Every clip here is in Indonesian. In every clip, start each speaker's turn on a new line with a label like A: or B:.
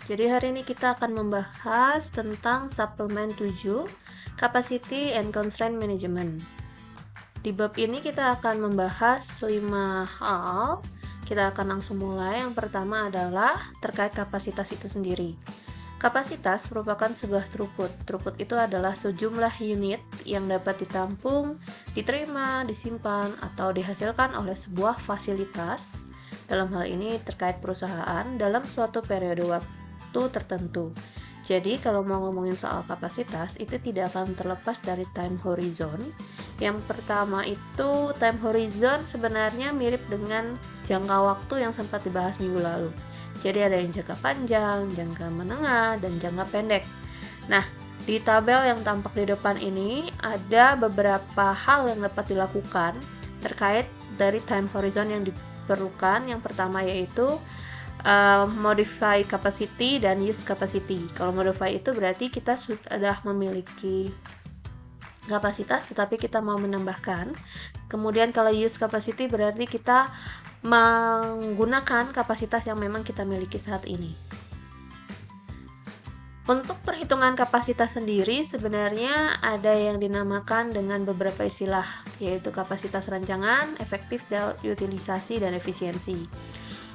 A: Jadi hari ini kita akan membahas tentang suplemen 7, Capacity and Constraint Management. Di bab ini kita akan membahas 5 hal. Kita akan langsung mulai. Yang pertama adalah terkait kapasitas itu sendiri. Kapasitas merupakan sebuah throughput. Throughput itu adalah sejumlah unit yang dapat ditampung, diterima, disimpan, atau dihasilkan oleh sebuah fasilitas. Dalam hal ini terkait perusahaan dalam suatu periode waktu tertentu. Jadi kalau mau ngomongin soal kapasitas itu tidak akan terlepas dari time horizon. Yang pertama itu time horizon sebenarnya mirip dengan jangka waktu yang sempat dibahas minggu lalu. Jadi ada yang jangka panjang, jangka menengah, dan jangka pendek. Nah, di tabel yang tampak di depan ini ada beberapa hal yang dapat dilakukan terkait dari time horizon yang diperlukan. Yang pertama yaitu modify capacity dan use capacity. Kalau modify itu berarti kita sudah memiliki kapasitas tetapi kita mau menambahkan. Kemudian kalau use capacity berarti kita menggunakan kapasitas yang memang kita miliki saat ini. Untuk perhitungan kapasitas sendiri sebenarnya ada yang dinamakan dengan beberapa istilah, yaitu kapasitas rancangan, efektif, utilisasi, dan efisiensi.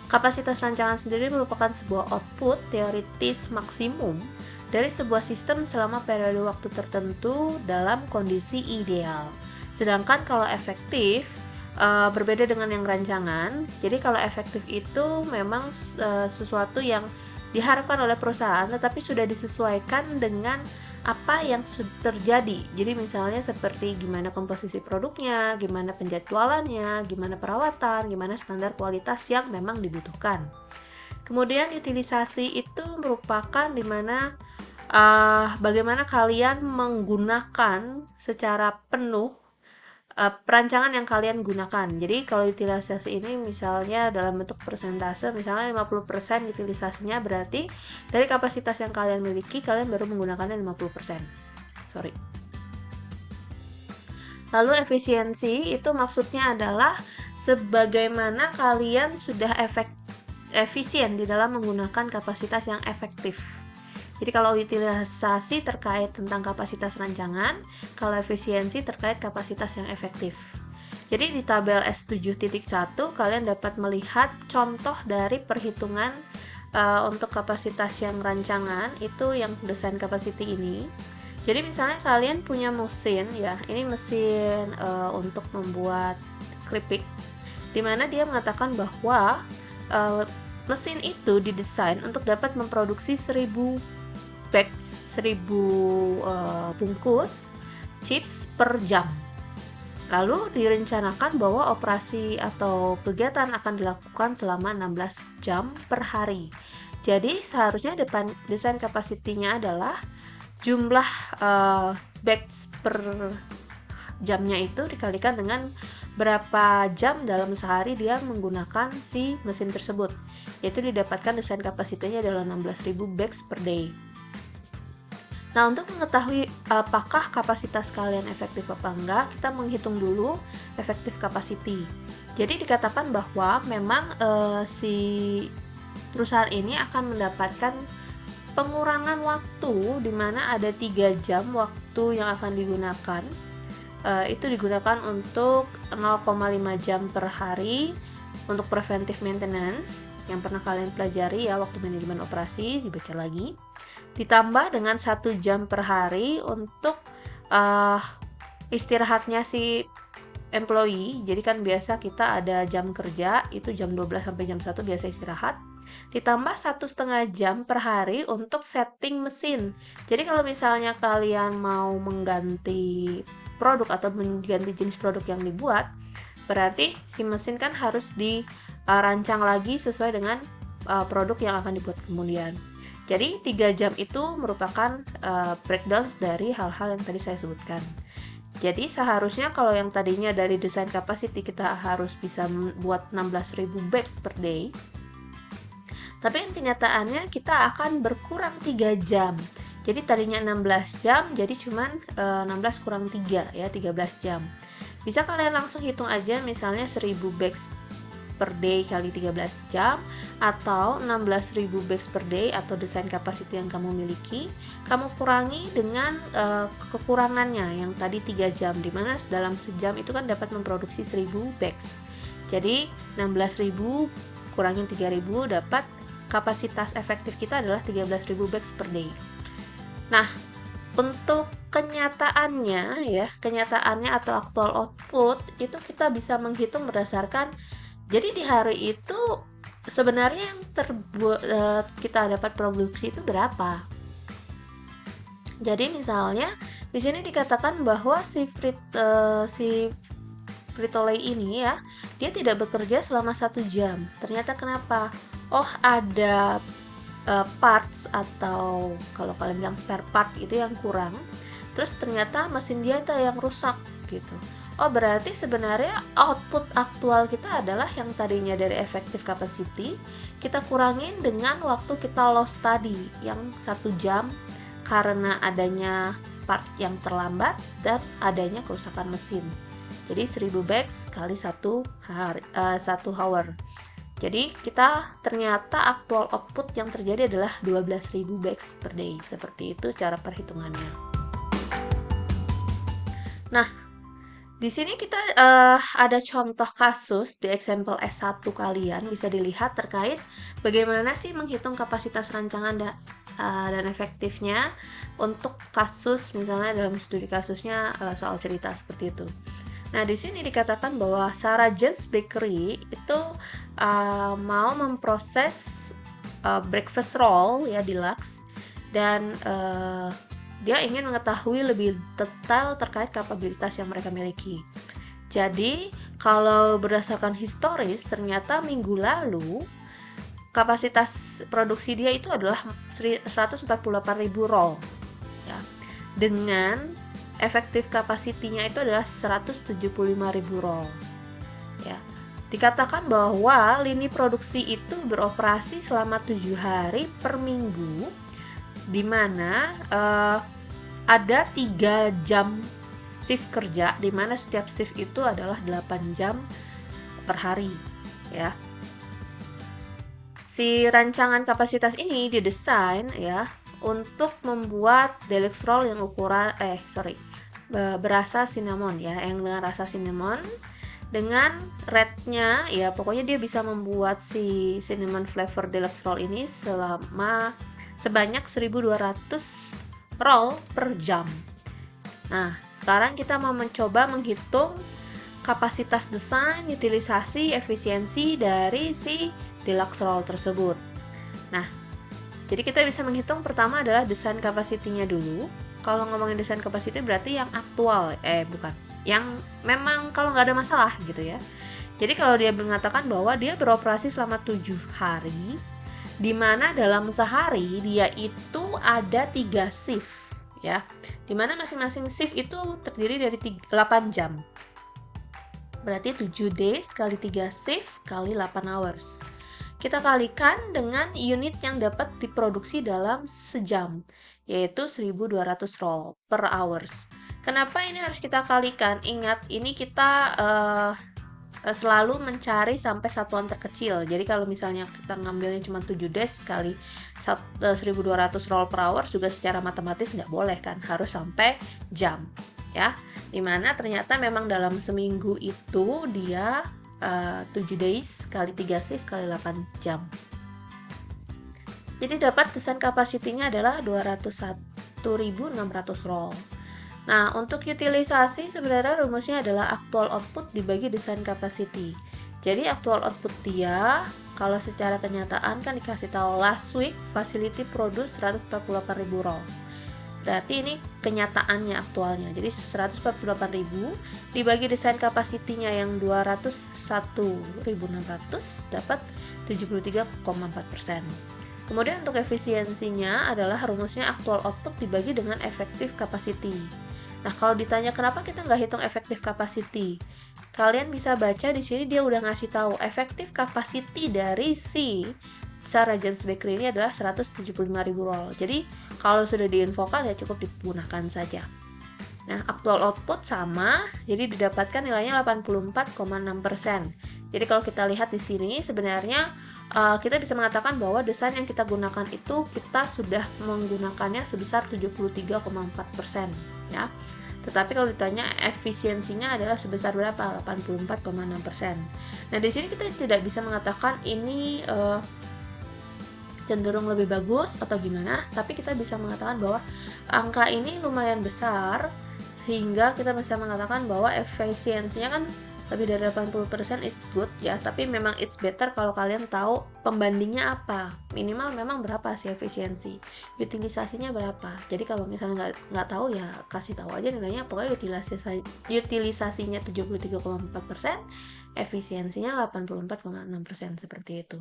A: Kapasitas rancangan sendiri merupakan sebuah output teoritis maksimum dari sebuah sistem selama periode waktu tertentu dalam kondisi ideal. Sedangkan kalau efektif berbeda dengan yang rancangan. Jadi kalau efektif itu memang sesuatu yang diharapkan oleh perusahaan tetapi sudah disesuaikan dengan apa yang terjadi. Jadi misalnya seperti gimana komposisi produknya, gimana penjadwalannya, gimana perawatan, gimana standar kualitas yang memang dibutuhkan. Kemudian utilisasi itu merupakan dimana bagaimana kalian menggunakan secara penuh perancangan yang kalian gunakan. Jadi kalau utilisasi ini misalnya dalam bentuk persentase, misalnya 50% utilisasinya berarti dari kapasitas yang kalian miliki, kalian baru menggunakannya 50%. Lalu efisiensi itu maksudnya adalah sebagaimana kalian sudah efisien di dalam menggunakan kapasitas yang efektif. Jadi kalau utilisasi terkait tentang kapasitas rancangan, kalau efisiensi terkait kapasitas yang efektif. Jadi di tabel S7.1 kalian dapat melihat contoh dari perhitungan untuk kapasitas yang rancangan itu yang desain capacity ini. Jadi misalnya kalian punya mesin ya, ini mesin untuk membuat keripik, dimana dia mengatakan bahwa mesin itu didesain untuk dapat memproduksi 1000 bags, 1000 bungkus chips per jam. Lalu direncanakan bahwa operasi atau kegiatan akan dilakukan selama 16 jam per hari. Jadi seharusnya desain kapasitinya adalah jumlah bags per jamnya itu dikalikan dengan berapa jam dalam sehari dia menggunakan si mesin tersebut. Yaitu didapatkan desain kapasitinya adalah 16.000 bags per day. Nah, untuk mengetahui apakah kapasitas kalian efektif apa enggak, kita menghitung dulu efektif capacity. Jadi dikatakan bahwa memang si perusahaan ini akan mendapatkan pengurangan waktu di mana ada 3 jam waktu yang akan digunakan. Itu digunakan untuk 0,5 jam per hari untuk preventive maintenance yang pernah kalian pelajari ya waktu manajemen operasi, dibaca lagi. Ditambah dengan 1 jam per hari untuk istirahatnya si employee. Jadi kan biasa kita ada jam kerja itu jam 12 sampai jam 1 biasa istirahat. Ditambah 1,5 jam per hari untuk setting mesin. Jadi kalau misalnya kalian mau mengganti produk atau mengganti jenis produk yang dibuat, berarti si mesin kan harus dirancang lagi sesuai dengan produk yang akan dibuat kemudian. Jadi 3 jam itu merupakan breakdowns dari hal-hal yang tadi saya sebutkan. Jadi seharusnya kalau yang tadinya dari desain capacity kita harus bisa buat 16.000 bags per day. Tapi kenyataannya kita akan berkurang 3 jam. Jadi tadinya 16 jam jadi cuman 16 kurang 3 ya, 13 jam. Bisa kalian langsung hitung aja misalnya 1000 bags per day kali 13 jam, atau 16.000 bags per day atau desain capacity yang kamu miliki, kamu kurangi dengan kekurangannya yang tadi 3 jam, dimana dalam sejam itu kan dapat memproduksi 1000 bags. Jadi 16.000 kurangin 3.000 dapat kapasitas efektif kita adalah 13.000 bags per day. Nah, untuk kenyataannya atau actual output itu kita bisa menghitung berdasarkan, jadi di hari itu sebenarnya yang kita dapat produksi itu berapa. Jadi misalnya di sini dikatakan bahwa si Frito-Lay ini ya, dia tidak bekerja selama 1 jam. Ternyata kenapa? Oh, ada parts, atau kalau kalian bilang spare part itu yang kurang, terus ternyata mesin dia itu yang rusak gitu. Oh, berarti sebenarnya output aktual kita adalah yang tadinya dari effective capacity kita kurangin dengan waktu kita lost tadi yang 1 jam karena adanya part yang terlambat dan adanya kerusakan mesin. Jadi 1000 bags kali 1 hour. Jadi kita ternyata actual output yang terjadi adalah 12.000 bags per day. Seperti itu cara perhitungannya. Nah, di sini kita ada contoh kasus di example S1 kalian bisa dilihat terkait bagaimana sih menghitung kapasitas rancangan dan efektifnya untuk kasus, misalnya dalam studi kasusnya soal cerita seperti itu. Nah, di sini dikatakan bahwa Sarah Jane's Bakery itu mau memproses breakfast roll ya deluxe, dan dia ingin mengetahui lebih detail terkait kapabilitas yang mereka miliki. Jadi, kalau berdasarkan historis, ternyata minggu lalu kapasitas produksi dia itu adalah 148.000 roll ya. Dengan efektif kapasitinya itu adalah 175.000 roll ya. Dikatakan bahwa lini produksi itu beroperasi selama 7 hari per minggu, di mana ada 3 jam shift kerja, di mana setiap shift itu adalah 8 jam per hari ya. Si rancangan kapasitas ini didesain ya untuk membuat deluxe roll yang ukuran berasa cinnamon ya, yang dengan rasa cinnamon dengan rate-nya ya, pokoknya dia bisa membuat si cinnamon flavor deluxe roll ini sebanyak 1200 roll per jam. Nah, sekarang kita mau mencoba menghitung kapasitas desain, utilisasi, efisiensi dari si deluxe roll tersebut. Nah, jadi kita bisa menghitung pertama adalah desain kapasitinya dulu. Kalau ngomongin desain capacity berarti yang aktual, yang memang kalau nggak ada masalah gitu ya. Jadi kalau dia mengatakan bahwa dia beroperasi selama 7 hari, di mana dalam sehari dia itu ada 3 shift ya, di mana masing-masing shift itu terdiri dari 8 jam. Berarti 7 days kali 3 shift kali 8 hours. Kita kalikan dengan unit yang dapat diproduksi dalam sejam, yaitu 1200 roll per hours. Kenapa ini harus kita kalikan? Ingat, ini kita selalu mencari sampai satuan terkecil. Jadi kalau misalnya kita ngambilnya cuma 7 days kali 1200 roll per hours juga secara matematis nggak boleh kan, harus sampai jam ya. Dimana ternyata memang dalam seminggu itu dia 7 days kali 3 shift kali 8 jam. Jadi dapat desain kapasitinya adalah 201.600 roll. Nah, untuk utilisasi sebenarnya rumusnya adalah actual output dibagi desain capacity. Jadi actual output dia kalau secara kenyataan kan dikasih tahu last week facility produce 148.000 roll. Berarti ini kenyataannya aktualnya. Jadi 148.000 dibagi desain kapasitinya yang 201.600 dapat 73,4%. Kemudian untuk efisiensinya adalah rumusnya actual output dibagi dengan effective capacity. Nah, kalau ditanya kenapa kita nggak hitung effective capacity, kalian bisa baca di sini dia udah ngasih tahu effective capacity dari si Sarah Jane's Bakery ini adalah 175.000 roll. Jadi kalau sudah diinfokan ya cukup digunakan saja. Nah, actual output sama, jadi didapatkan nilainya 84,6%. Jadi kalau kita lihat di sini sebenarnya kita bisa mengatakan bahwa desain yang kita gunakan itu kita sudah menggunakannya sebesar 73,4% ya. Tetapi kalau ditanya efisiensinya adalah sebesar berapa? 84,6%. Nah, di sini kita tidak bisa mengatakan ini cenderung lebih bagus atau gimana, tapi kita bisa mengatakan bahwa angka ini lumayan besar sehingga kita bisa mengatakan bahwa efisiensinya kan lebih dari 80% it's good ya, tapi memang it's better kalau kalian tahu pembandingnya apa, minimal memang berapa sih efisiensi, utilisasinya berapa. Jadi kalau misalnya nggak tahu ya kasih tahu aja nilainya, pokoknya utilisasinya 73,4%, efisiensinya 84,6%, seperti itu.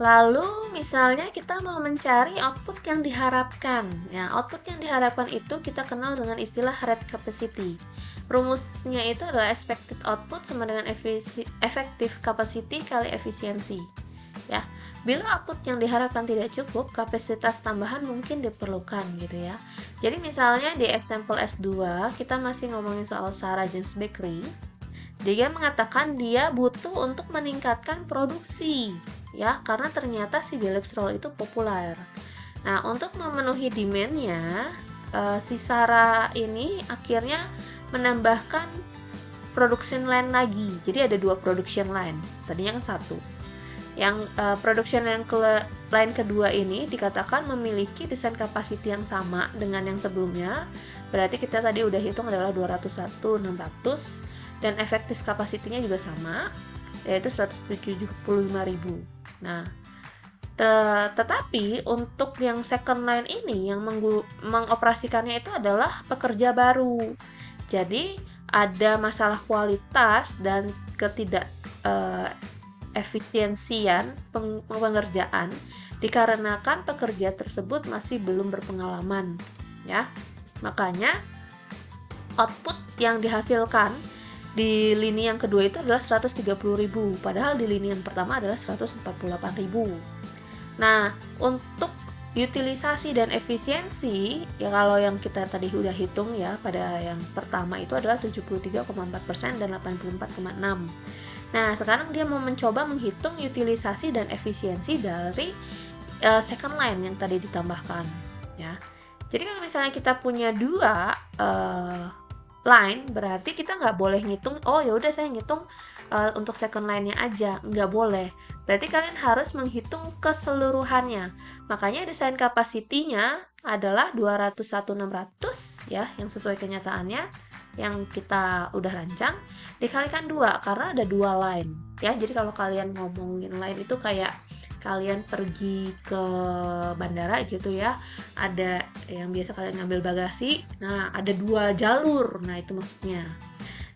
A: Lalu misalnya kita mau mencari output yang diharapkan. Ya, output yang diharapkan itu kita kenal dengan istilah rate capacity. Rumusnya itu adalah expected output sama dengan effective capacity kali efisiensi. Ya, bila output yang diharapkan tidak cukup, kapasitas tambahan mungkin diperlukan gitu ya. Jadi misalnya di example S2 kita masih ngomongin soal Sarah James Bakery. Dia mengatakan dia butuh untuk meningkatkan produksi ya, karena ternyata si deluxe roll itu populer. Nah, untuk memenuhi demand-nya, si Sarah ini akhirnya menambahkan production line lagi. Jadi ada 2 production line, tadinya kan 1. Yang production line kedua ini dikatakan memiliki desain capacity yang sama dengan yang sebelumnya. Berarti kita tadi udah hitung adalah 201.600 dan efektif kapasitinya juga sama, yaitu 175.000. Nah, tetapi untuk yang second line ini yang mengoperasikannya itu adalah pekerja baru. Jadi ada masalah kualitas dan ketidak efisiensian pengerjaan dikarenakan pekerja tersebut masih belum berpengalaman ya. Makanya output yang dihasilkan di lini yang kedua itu adalah 130.000, padahal di lini yang pertama adalah 148.000. Nah, untuk utilisasi dan efisiensi, ya kalau yang kita tadi udah hitung ya, pada yang pertama itu adalah 73,4% dan 84,6%. Nah, sekarang dia mau mencoba menghitung utilisasi dan efisiensi dari second line yang tadi ditambahkan ya. Jadi kalau misalnya kita punya 2 line, berarti kita nggak boleh ngitung, oh ya udah saya ngitung untuk second line-nya aja, nggak boleh. Berarti kalian harus menghitung keseluruhannya. Makanya desain capacity-nya adalah 201.600 ya, yang sesuai kenyataannya yang kita udah rancang, dikalikan 2 karena ada 2 line ya. Jadi kalau kalian ngomongin line itu kayak kalian pergi ke bandara gitu ya, ada yang biasa kalian ngambil bagasi, nah ada 2 jalur, nah itu maksudnya.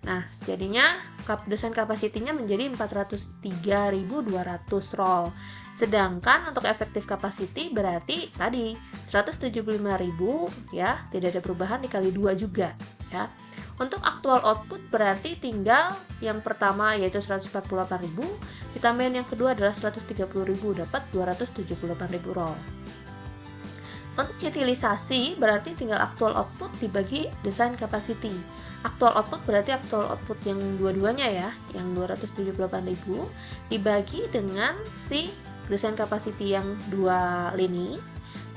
A: Nah jadinya desain kapasitinya menjadi 403.200 roll, sedangkan untuk efektif capacity berarti tadi 175.000 ya, tidak ada perubahan, dikali 2 juga ya. Untuk actual output berarti tinggal yang pertama yaitu 148.000 ditambahin yang kedua adalah 130.000, dapat 278.000 roll. Untuk utilisasi berarti tinggal actual output dibagi design capacity. Actual output berarti actual output yang dua-duanya ya, yang 278.000 dibagi dengan si design capacity yang 2 lini.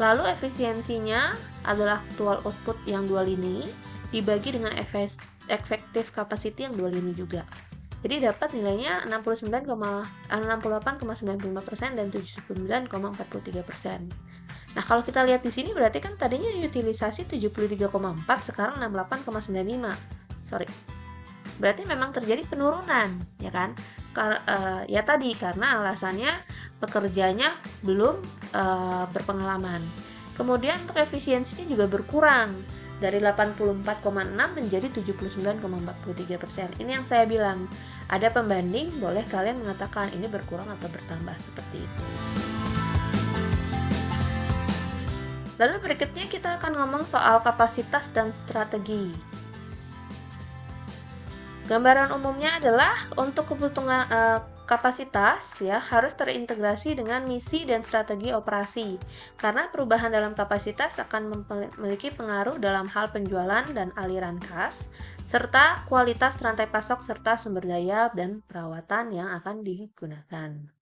A: Lalu efisiensinya adalah actual output yang 2 lini dibagi dengan effective capacity yang 2 lini juga. Jadi dapat nilainya 68,95% dan 79,43%. Nah, kalau kita lihat di sini berarti kan tadinya utilisasi 73,4, sekarang 68,95. Berarti memang terjadi penurunan, ya kan? Ya tadi karena alasannya pekerjanya belum berpengalaman. Kemudian untuk efisiensinya juga berkurang dari 84,6 menjadi 79,43%. Ini yang saya bilang, ada pembanding, boleh kalian mengatakan ini berkurang atau bertambah seperti itu. Lalu berikutnya kita akan ngomong soal kapasitas dan strategi. Gambaran umumnya adalah untuk kebutuhan Kapasitas ya harus terintegrasi dengan misi dan strategi operasi, karena perubahan dalam kapasitas akan memiliki pengaruh dalam hal penjualan dan aliran kas, serta kualitas rantai pasok serta sumber daya dan perawatan yang akan digunakan.